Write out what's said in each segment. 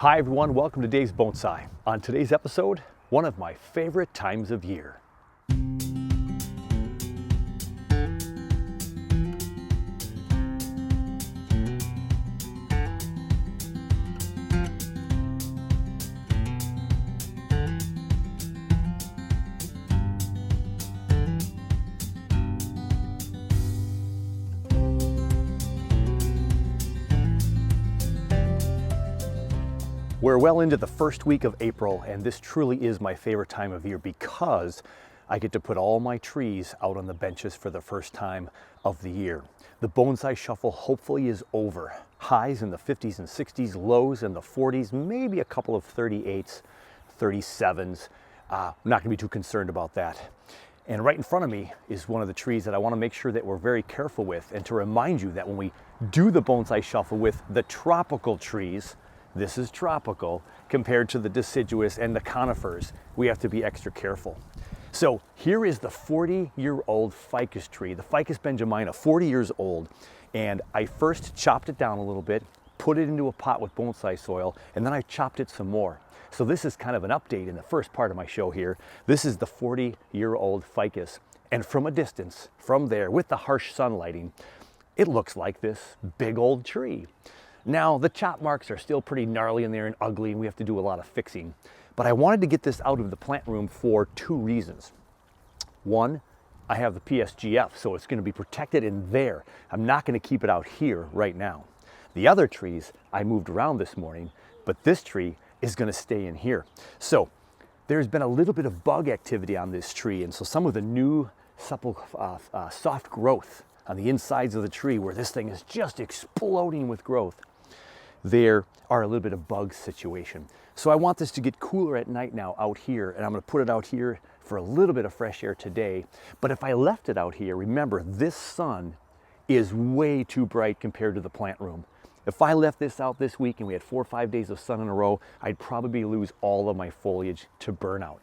Hi everyone, welcome to Dave's Bonsai. On today's episode, one of my favorite times of year. We're well into the first week of April, and this truly is my favorite time of year because I get to put all my trees out on the benches for the first time of the year. The bonsai shuffle hopefully is over. Highs in the 50s and 60s, lows in the 40s, maybe a couple of 38s, 37s. I'm not gonna be too concerned about that. And right in front of me is one of the trees that I want to make sure that we're very careful with, and to remind you that when we do the bonsai shuffle with the tropical trees, this is tropical compared to the deciduous and the conifers. We have to be extra careful. So here is the 40-year-old ficus tree, the Ficus benjamina, 40 years old. And I first chopped it down a little bit, put it into a pot with bonsai soil, and then I chopped it some more. So this is kind of an update in the first part of my show here. This is the 40-year-old ficus. And from a distance, from there, with the harsh sunlighting, it looks like this big old tree. Now, the chop marks are still pretty gnarly in there and ugly, and we have to do a lot of fixing. But I wanted to get this out of the plant room for two reasons. One, I have the PSGF, so it's going to be protected in there. I'm not going to keep it out here right now. The other trees I moved around this morning, but this tree is going to stay in here. So there's been a little bit of bug activity on this tree, and so some of the new supple, soft growth on the insides of the tree, where this thing is just exploding with growth, there are a little bit of bug situation. So I want this to get cooler at night now out here, and I'm going to put it out here for a little bit of fresh air today. But if I left it out here, remember, this sun is way too bright compared to the plant room. If I left this out this week and we had 4 or 5 days of sun in a row, I'd probably lose all of my foliage to burnout.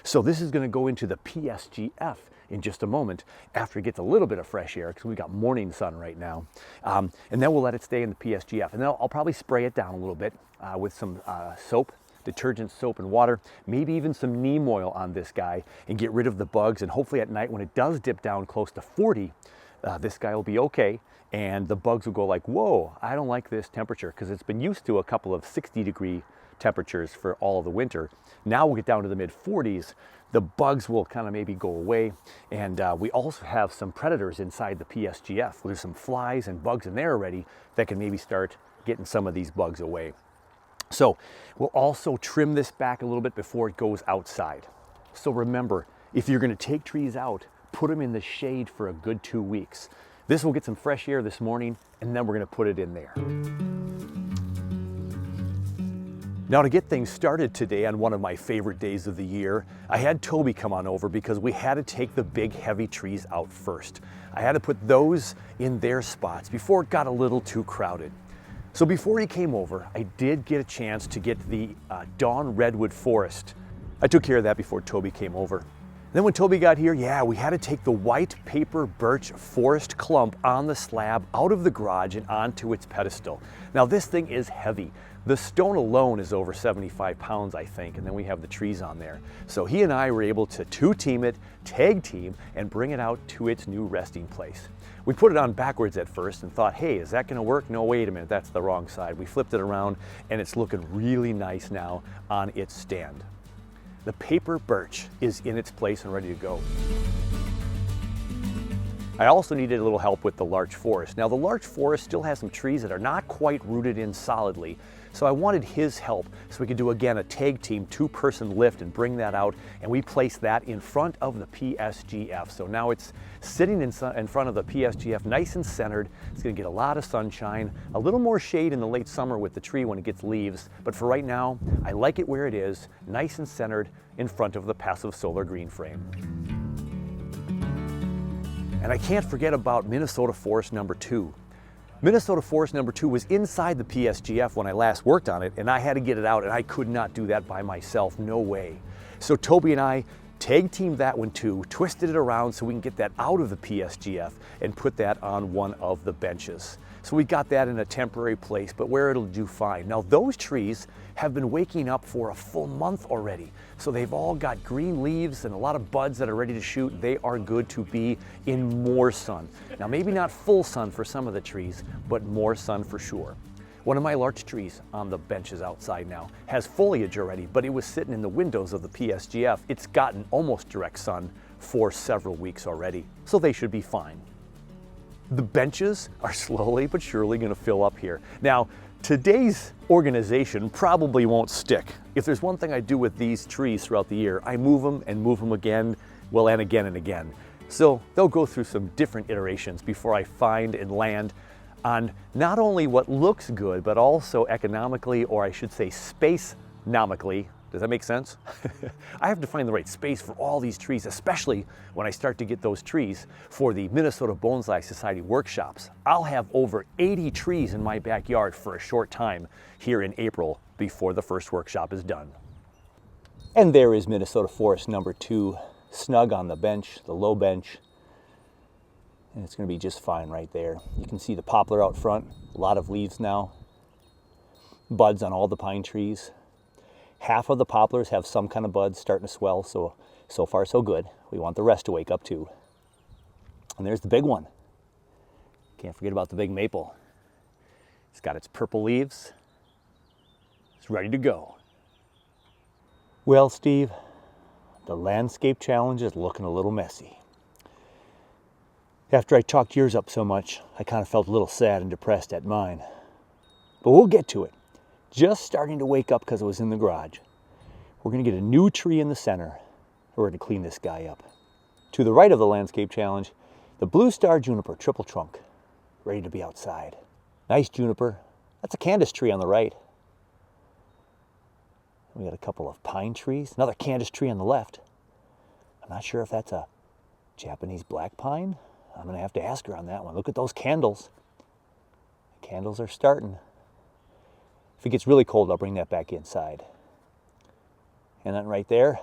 So this is going to go into the PSGF in just a moment after it gets a little bit of fresh air, because we got morning sun right now. And then we'll let it stay in the PSGF. And then I'll probably spray it down a little bit with some soap, detergent, soap and water, maybe even some neem oil on this guy, and get rid of the bugs. And hopefully at night when it does dip down close to 40, this guy will be okay. And the bugs will go like, whoa, I don't like this temperature, because it's been used to a couple of 60-degree temperatures for all of the winter. Now we'll get down to the mid 40s. The bugs will kind of maybe go away. And we also have some predators inside the PSGF. There's some flies and bugs in there already that can maybe start getting some of these bugs away. So we'll also trim this back a little bit before it goes outside. So remember, if you're going to take trees out, put them in the shade for a good 2 weeks. This will get some fresh air this morning, and then we're going to put it in there. Now, to get things started today on one of my favorite days of the year, I had Toby come on over because we had to take the big heavy trees out first. I had to put those in their spots before it got a little too crowded. So before he came over, I did get a chance to get the Dawn Redwood Forest. I took care of that before Toby came over. Then when Toby got here, yeah, we had to take the white paper birch forest clump on the slab out of the garage and onto its pedestal. Now this thing is heavy. The stone alone is over 75 pounds, I think, and then we have the trees on there. So he and I were able to two-team it, tag team, and bring it out to its new resting place. We put it on backwards at first and thought, hey, is that gonna work? No, wait a minute, that's the wrong side. We flipped it around and it's looking really nice now on its stand. The paper birch is in its place and ready to go. I also needed a little help with the larch forest. Now the larch forest still has some trees that are not quite rooted in solidly, so I wanted his help so we could do, again, a tag team 2-person lift and bring that out, and we placed that in front of the PSGF. So now it's sitting in front of the PSGF, nice and centered. It's gonna get a lot of sunshine, a little more shade in the late summer with the tree when it gets leaves, but for right now, I like it where it is, nice and centered in front of the passive solar green frame. And I can't forget about Minnesota Forest number 2. Minnesota Forest number 2 was inside the PSGF when I last worked on it, and I had to get it out, and I could not do that by myself, no way. So Toby and I tag teamed that one too, twisted it around so we can get that out of the PSGF and put that on one of the benches. So we got that in a temporary place, but where it'll do fine. Now those trees have been waking up for a full month already. So they've all got green leaves and a lot of buds that are ready to shoot. They are good to be in more sun. Now maybe not full sun for some of the trees, but more sun for sure. One of my larch trees on the benches outside now has foliage already, but it was sitting in the windows of the PSGF. It's gotten almost direct sun for several weeks already, so they should be fine. The benches are slowly but surely going to fill up here. Now, today's organization probably won't stick. If there's one thing I do with these trees throughout the year, I move them again, well, and again and again. So they'll go through some different iterations before I find and land on not only what looks good, but also economically, or I should say space-nomically. Does that make sense? I have to find the right space for all these trees, especially when I start to get those trees for the Minnesota Bonsai Society workshops. I'll have over 80 trees in my backyard for a short time here in April before the first workshop is done. And there is Minnesota Forest number 2, snug on the bench, the low bench. And it's going to be just fine right there. You can see the poplar out front, a lot of leaves now. Buds on all the pine trees. Half of the poplars have some kind of buds starting to swell, so far so good. We want the rest to wake up too. And there's the big one. Can't forget about the big maple. It's got its purple leaves. It's ready to go. Well, Steve, the landscape challenge is looking a little messy. After I talked yours up so much, I kind of felt a little sad and depressed at mine. But we'll get to it. Just starting to wake up because it was in the garage. We're going to get a new tree in the center. We're going to clean this guy up. To the right of the landscape challenge, the blue star juniper triple trunk, ready to be outside. Nice juniper. That's a Candace tree on the right. We got a couple of pine trees, another Candace tree on the left. I'm not sure if that's a Japanese black pine. I'm going to have to ask her on that one. Look at those candles. The candles are starting. If it gets really cold, I'll bring that back inside. And then right there,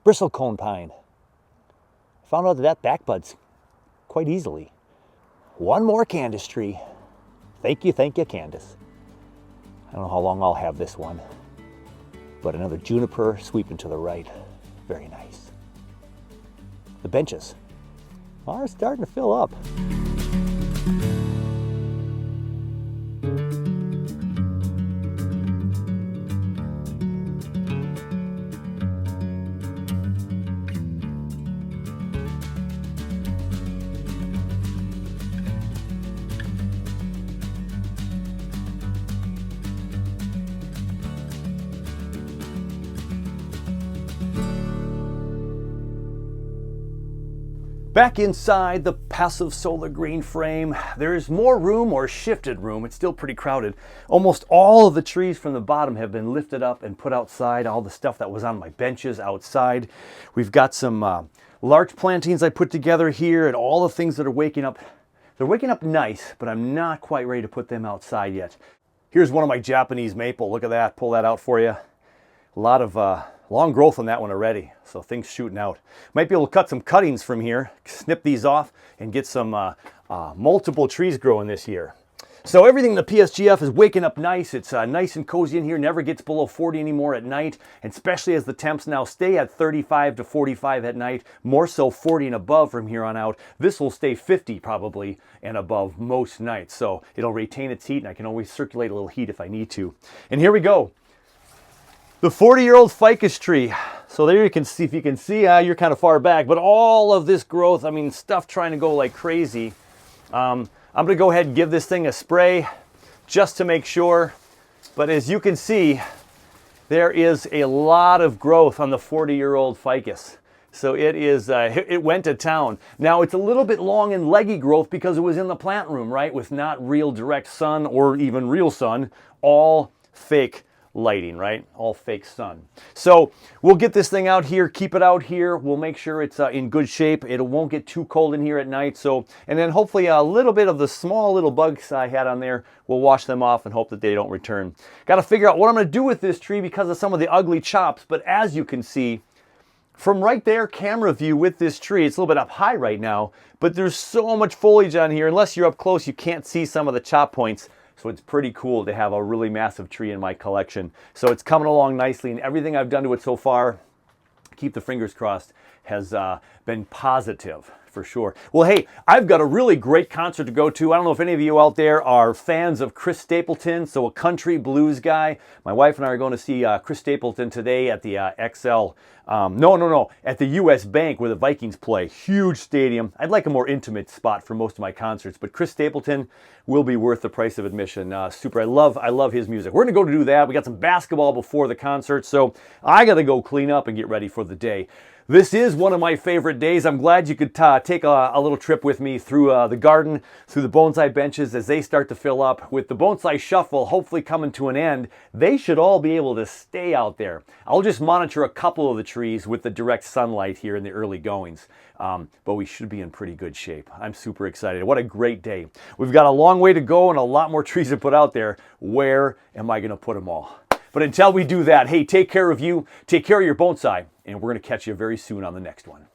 bristlecone pine. I found out that back buds quite easily. One more Candace tree. Thank you, Candace. I don't know how long I'll have this one, but another juniper sweeping to the right. Very nice. The benches are starting to fill up. Back inside the passive solar green frame, there's more room, or shifted room. It's still pretty crowded. Almost all of the trees from the bottom have been lifted up and put outside. All the stuff that was on my benches outside. We've got some larch plantings I put together here, and all the things that are waking up. They're waking up nice, but I'm not quite ready to put them outside yet. Here's one of my Japanese maple. Look at that. Pull that out for you. A lot of long growth on that one already, so things shooting out. Might be able to cut some cuttings from here, snip these off, and get some multiple trees growing this year. So everything in the PSGF is waking up nice. It's nice and cozy in here, never gets below 40 anymore at night, and especially as the temps now stay at 35 to 45 at night, more so 40 and above from here on out. This will stay 50 probably and above most nights, so it'll retain its heat, and I can always circulate a little heat if I need to. And here we go. The 40-year-old ficus tree. So there you can see, if you can see, you're kind of far back, but all of this growth, I mean, stuff trying to go like crazy. I'm going to go ahead and give this thing a spray just to make sure. But as you can see, there is a lot of growth on the 40-year-old ficus. So it is, it went to town. Now it's a little bit long and leggy growth because it was in the plant room, right? With not real direct sun or even real sun, all fake lighting, right? All fake sun. So we'll get this thing out here, keep it out here. We'll make sure it's in good shape. It won't get too cold in here at night. So, and then hopefully a little bit of the small little bugs I had on there, we'll wash them off and hope that they don't return. Got to figure out what I'm going to do with this tree because of some of the ugly chops. But as you can see, From right there, camera view with this tree, it's a little bit up high right now, but there's so much foliage on here. Unless you're up close, you can't see some of the chop points. So it's pretty cool to have a really massive tree in my collection. So it's coming along nicely, and everything I've done to it so far, keep the fingers crossed, has been positive. For sure. Well, hey, I've got a really great concert to go to. I don't know if any of you out there are fans of Chris Stapleton, so a country blues guy. My wife and I are going to see Chris Stapleton today at the at the U.S. Bank where the Vikings play. Huge stadium. I'd like a more intimate spot for most of my concerts, but Chris Stapleton will be worth the price of admission. Super. I love his music. We're going to go to do that. We got some basketball before the concert, so I got to go clean up and get ready for the day. This is one of my favorite days. I'm glad you could take a little trip with me through the garden, through the bonsai benches as they start to fill up. With the bonsai shuffle hopefully coming to an end, they should all be able to stay out there. I'll just monitor a couple of the trees with the direct sunlight here in the early goings. But we should be in pretty good shape. I'm super excited. What a great day. We've got a long way to go and a lot more trees to put out there. Where am I going to put them all? But until we do that, hey, take care of you, take care of your bonsai, and we're going to catch you very soon on the next one.